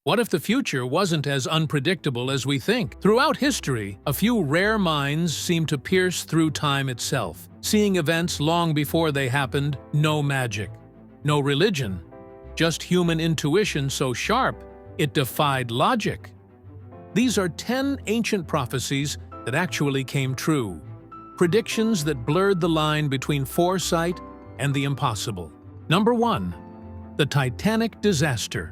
What if the future wasn't as unpredictable as we think? Throughout history, a few rare minds seem to pierce through time itself, seeing events long before they happened. No magic, no religion, just human intuition so sharp it defied logic. These are 10 ancient prophecies that actually came true, predictions that blurred the line between foresight and the impossible. Number 1. The Titanic disaster.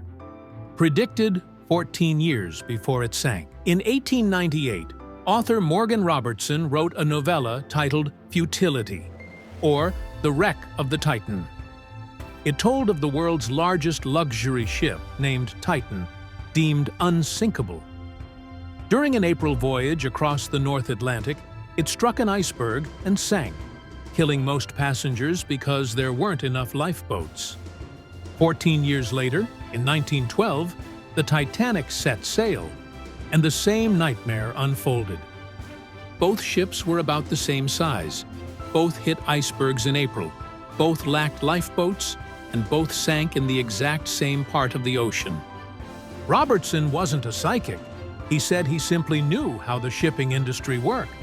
Predicted 14 years before it sank. In 1898, author Morgan Robertson wrote a novella titled Futility, or The Wreck of the Titan. It told of the world's largest luxury ship, named Titan, deemed unsinkable. During an April voyage across the North Atlantic, it struck an iceberg and sank, killing most passengers because there weren't enough lifeboats. 14 years later, in 1912, the Titanic set sail, and the same nightmare unfolded. Both ships were about the same size, both hit icebergs in April, both lacked lifeboats, and both sank in the exact same part of the ocean. Robertson wasn't a psychic. He said he simply knew how the shipping industry worked.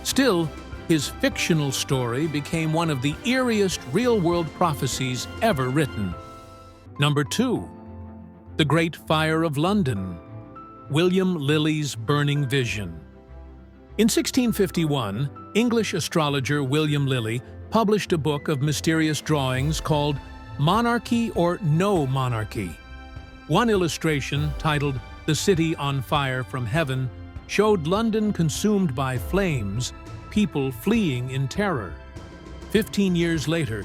Still, his fictional story became one of the eeriest real-world prophecies ever written. Number 2. The Great Fire of London. William Lilly's burning vision. In 1651, English astrologer William Lilly published a book of mysterious drawings called Monarchy or No Monarchy. One illustration, titled The City on Fire from Heaven, showed London consumed by flames, people fleeing in terror. 15 years later,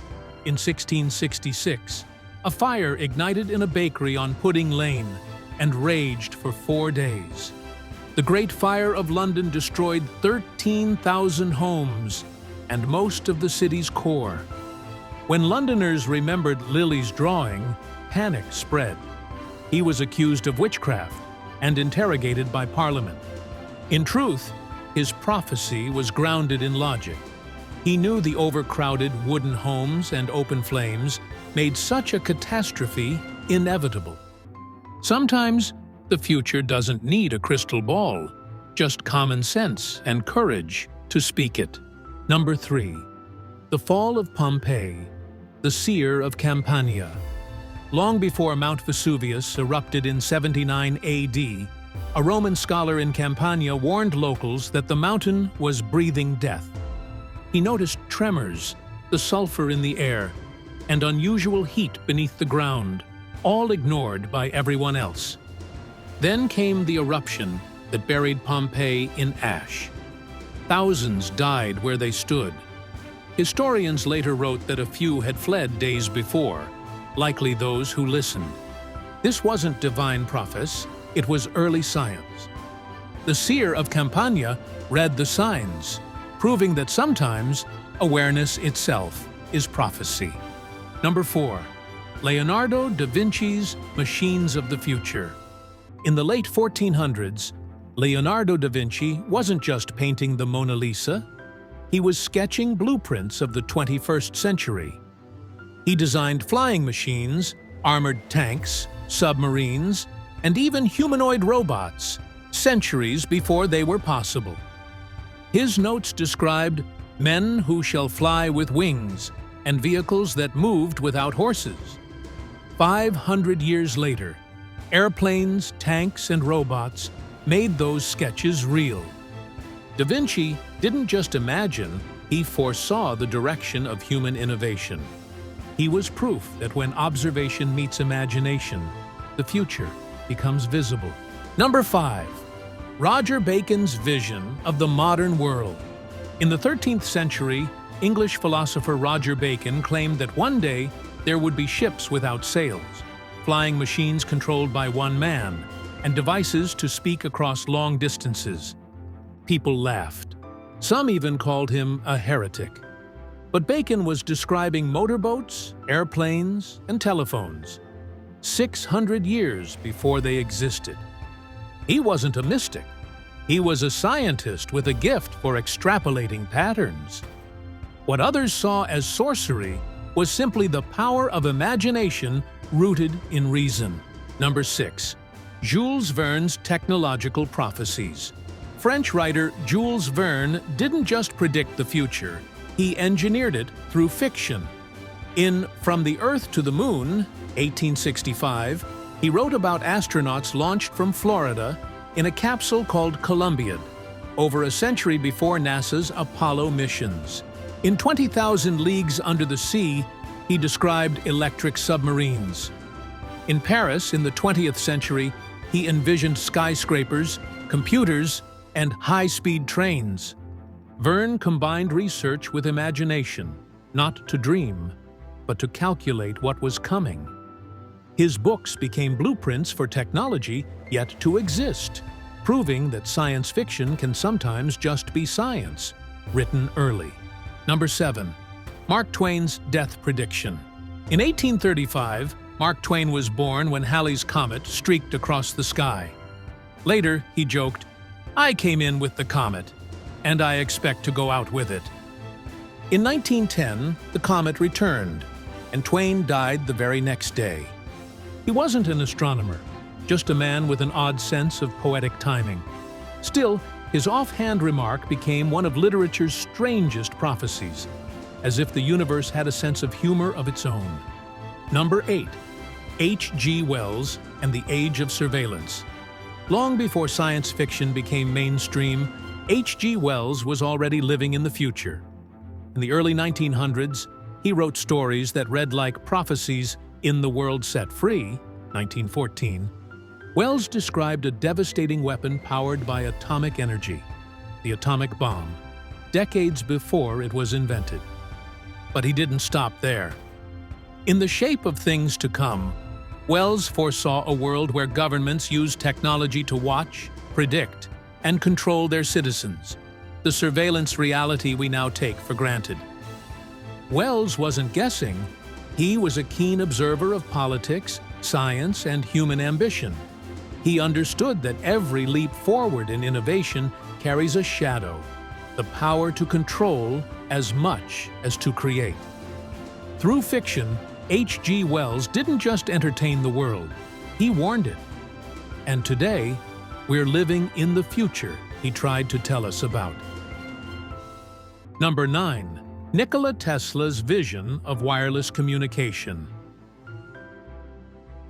in 1666, a fire ignited in a bakery on Pudding Lane and raged for 4 days. The Great Fire of London destroyed 13,000 homes and most of the city's core. When Londoners remembered Lilly's drawing, panic spread. He was accused of witchcraft and interrogated by Parliament. In truth, his prophecy was grounded in logic. He knew the overcrowded wooden homes and open flames made such a catastrophe inevitable. Sometimes, the future doesn't need a crystal ball, just common sense and courage to speak it. Number 3. The Fall of Pompeii, the Seer of Campania. Long before Mount Vesuvius erupted in 79 AD, a Roman scholar in Campania warned locals that the mountain was breathing death. He noticed tremors, the sulfur in the air, and unusual heat beneath the ground, all ignored by everyone else. Then came the eruption that buried Pompeii in ash. Thousands died where they stood. Historians later wrote that a few had fled days before, likely those who listened. This wasn't divine prophecy, it was early science. The seer of Campania read the signs, proving that sometimes awareness itself is prophecy. Number 4. Leonardo da Vinci's Machines of the Future. In the late 1400s, Leonardo da Vinci wasn't just painting the Mona Lisa, he was sketching blueprints of the 21st century. He designed flying machines, armored tanks, submarines, and even humanoid robots, centuries before they were possible. His notes described men who shall fly with wings and vehicles that moved without horses. 500 years later, airplanes, tanks, and robots made those sketches real. Da Vinci didn't just imagine, he foresaw the direction of human innovation. He was proof that when observation meets imagination, the future becomes visible. Number 5. Roger Bacon's vision of the modern world. In the 13th century, English philosopher Roger Bacon claimed that one day there would be ships without sails, flying machines controlled by one man, and devices to speak across long distances. People laughed. Some even called him a heretic. But Bacon was describing motorboats, airplanes, and telephones, 600 years before they existed. He wasn't a mystic. He was a scientist with a gift for extrapolating patterns. What others saw as sorcery was simply the power of imagination rooted in reason. Number 6. Jules Verne's technological prophecies. French writer Jules Verne didn't just predict the future, he engineered it through fiction. In From the Earth to the Moon, 1865, he wrote about astronauts launched from Florida in a capsule called Columbiad, over a century before NASA's Apollo missions. In 20,000 Leagues Under the Sea, he described electric submarines. In Paris, in the 20th century, he envisioned skyscrapers, computers, and high-speed trains. Verne combined research with imagination, not to dream, but to calculate what was coming. His books became blueprints for technology yet to exist, proving that science fiction can sometimes just be science, written early. Number 7. Mark Twain's death prediction. In 1835, Mark Twain was born when Halley's Comet streaked across the sky. Later, he joked, "I came in with the comet, and I expect to go out with it." In 1910, the comet returned, and Twain died the very next day. He wasn't an astronomer, just a man with an odd sense of poetic timing. Still, his offhand remark became one of literature's strangest prophecies, as if the universe had a sense of humor of its own. Number 8. H.G. Wells and the Age of Surveillance. Long before science fiction became mainstream, H.G. Wells was already living in the future. In the early 1900s, he wrote stories that read like Prophecies in The World Set Free, 1914. Wells described a devastating weapon powered by atomic energy, the atomic bomb, decades before it was invented. But he didn't stop there. In The Shape of Things to Come, Wells foresaw a world where governments use technology to watch, predict, and control their citizens, the surveillance reality we now take for granted. Wells wasn't guessing. He was a keen observer of politics, science, and human ambition. He understood that every leap forward in innovation carries a shadow, the power to control as much as to create. Through fiction, H.G. Wells didn't just entertain the world, he warned it. And today, we're living in the future he tried to tell us about. Number 9. Nikola Tesla's vision of wireless communication.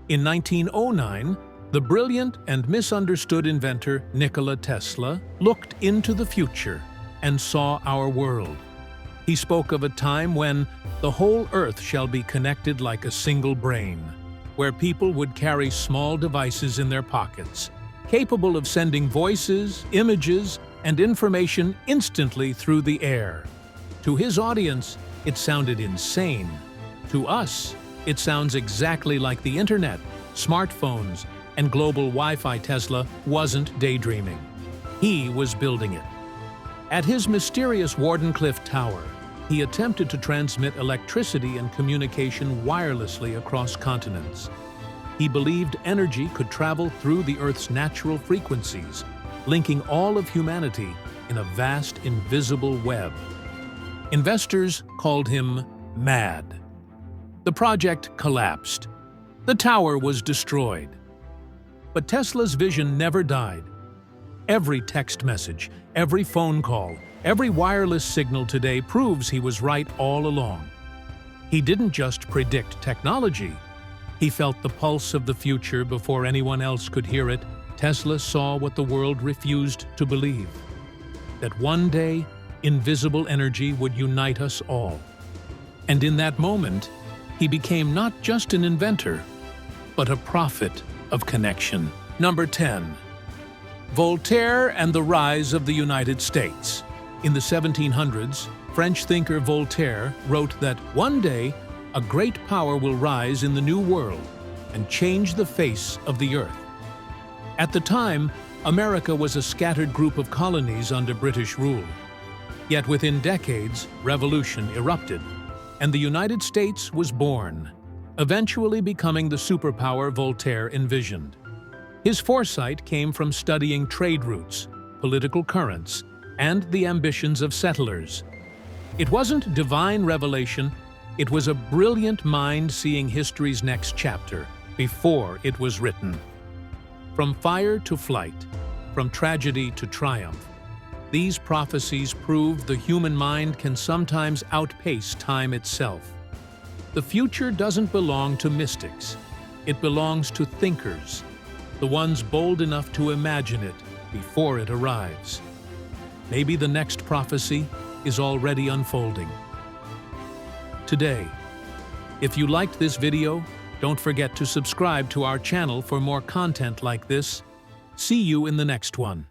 In 1909, the brilliant and misunderstood inventor Nikola Tesla looked into the future and saw our world. He spoke of a time when the whole Earth shall be connected like a single brain, where people would carry small devices in their pockets, capable of sending voices, images, and information instantly through the air. To his audience, it sounded insane. To us, it sounds exactly like the internet, smartphones, and global Wi-Fi. Tesla wasn't daydreaming. He was building it. At his mysterious Wardenclyffe Tower, he attempted to transmit electricity and communication wirelessly across continents. He believed energy could travel through the Earth's natural frequencies, linking all of humanity in a vast, invisible web. Investors called him mad. The project collapsed. The tower was destroyed. But Tesla's vision never died. Every text message, every phone call, every wireless signal today proves he was right all along. He didn't just predict technology. He felt the pulse of the future before anyone else could hear it. Tesla saw what the world refused to believe: that one day, invisible energy would unite us all. And in that moment, he became not just an inventor, but a prophet of connection. Number 10. Voltaire and the Rise of the United States. In the 1700s, French thinker Voltaire wrote that one day, a great power will rise in the New World and change the face of the earth. At the time, America was a scattered group of colonies under British rule. Yet within decades, revolution erupted, and the United States was born, eventually becoming the superpower Voltaire envisioned. His foresight came from studying trade routes, political currents, and the ambitions of settlers. It wasn't divine revelation, it was a brilliant mind seeing history's next chapter before it was written. From fire to flight, from tragedy to triumph, these prophecies prove the human mind can sometimes outpace time itself. The future doesn't belong to mystics. It belongs to thinkers, the ones bold enough to imagine it before it arrives. Maybe the next prophecy is already unfolding. Today, if you liked this video, don't forget to subscribe to our channel for more content like this. See you in the next one.